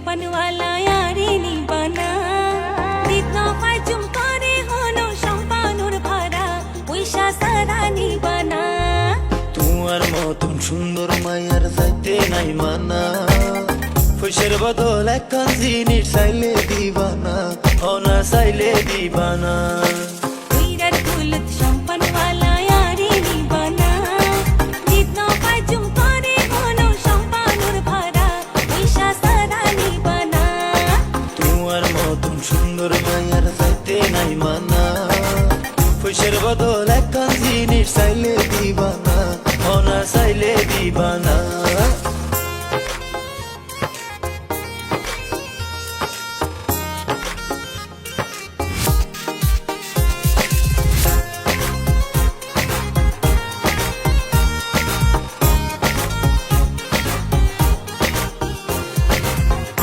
সম্পানওয়ালা ইয়ারি নিবানা দিত নফায় চুম করে হলো সম্পানুর ভাড়া পয়সা সারা নিবানা তোমার মতন সুন্দর মায়ার চাইতে নাই মানা পয়সার বদল একখান জিনিস চাইলে দিবানা না চাইলে দিবানা উইরার কুলত সম্পানওয়ালা ইয়ারি নিবানা দিত নফায় চুম করে হলো সম্পানুর ভাড়া পয়সা সারা নিবানা তোমার মতন সুন্দর মায়ার চাইতে নাই মানা পয়সার বদল একখান জিনিস চাইলে দিবানা না চাইলে দিবানা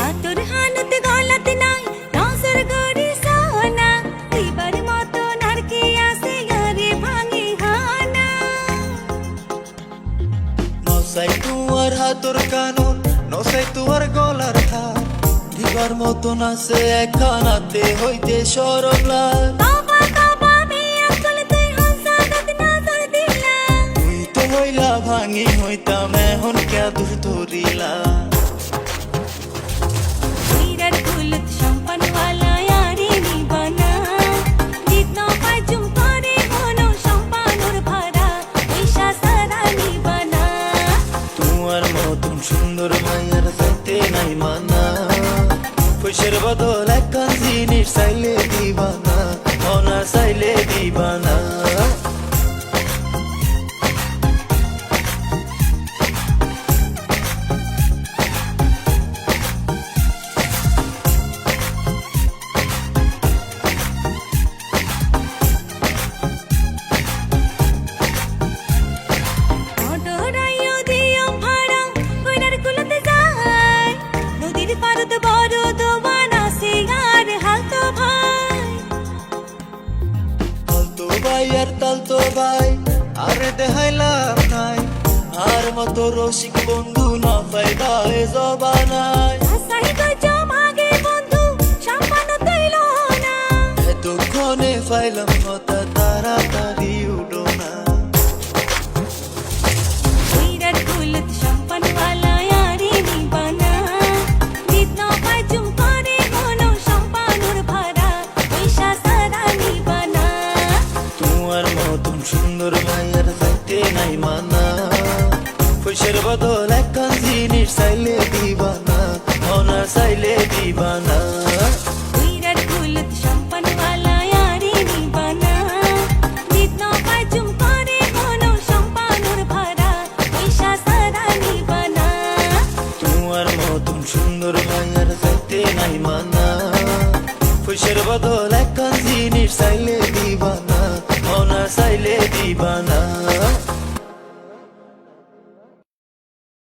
আতর হানত গলাতে নাই নজর গড়ি সোনা দিবার মতো নারকে আসে ঘরে ভাঙে হানা নসাই তোমার হাতর কানুন নসাই তোমার গলার হার দিবার মতন আছে একখানাতে হইতে সরম লাগ বাবা বাবা মিয়া চলতে হাসানত নজর দিলা তুই তো হইলা ভাঙি হইতাম এখন কে দূর ধরিলা উইরার কুলত সম্পানওয়ালা ইয়ারি নিবানা দিত নফায় চুম করে হলো সম্পানুর ভাড়া পয়সা সারা নিবানা তোমার মতন সুন্দর মায়ার চাইতে নাই মানা পয়সার বদল একখান জিনিস চাইলে দিবানা না চাইলে দিবানা অডরাইও দিও ভাড়া উইরার কুলতে যায় নদীর পারত বড় দোবান আছে আর হালতো ভাই তালতো ভাই আর তালতো ভাই আরে দেখাইলাম নাই আর মতো রসিক বন্ধু না ফায়দায় জবানায় আসাই গজ মাগে বন্ধু সম্পান তৈল না এতক্ষণে ফাইলাম কথা তাড়াতাড়ি উঠো না উইরার কুলত সম্পানওয়ালা ইয়ারি নিবানা দিত নফায় চুম করে হলো সম্পানুর ভাড়া পয়সা সারা নিবানা তোমার মতন সুন্দর মায়ের চাইতে নাই মানা পয়সার বদল একখান জিনিস চাইলে দিবানা না চাইলে দিবানা উইরার কুলত সম্পানওয়ালা ইয়ারি নিবানা দিত নফায় চুম করে হলো সম্পানুর ভাড়া পয়সা সারা নিবানা তোমার মতন সুন্দর মায়ের চাইতে নাই মানা পয়সার বদল একখান জিনিস চাইলে দিবানা না চাইলে দিবানা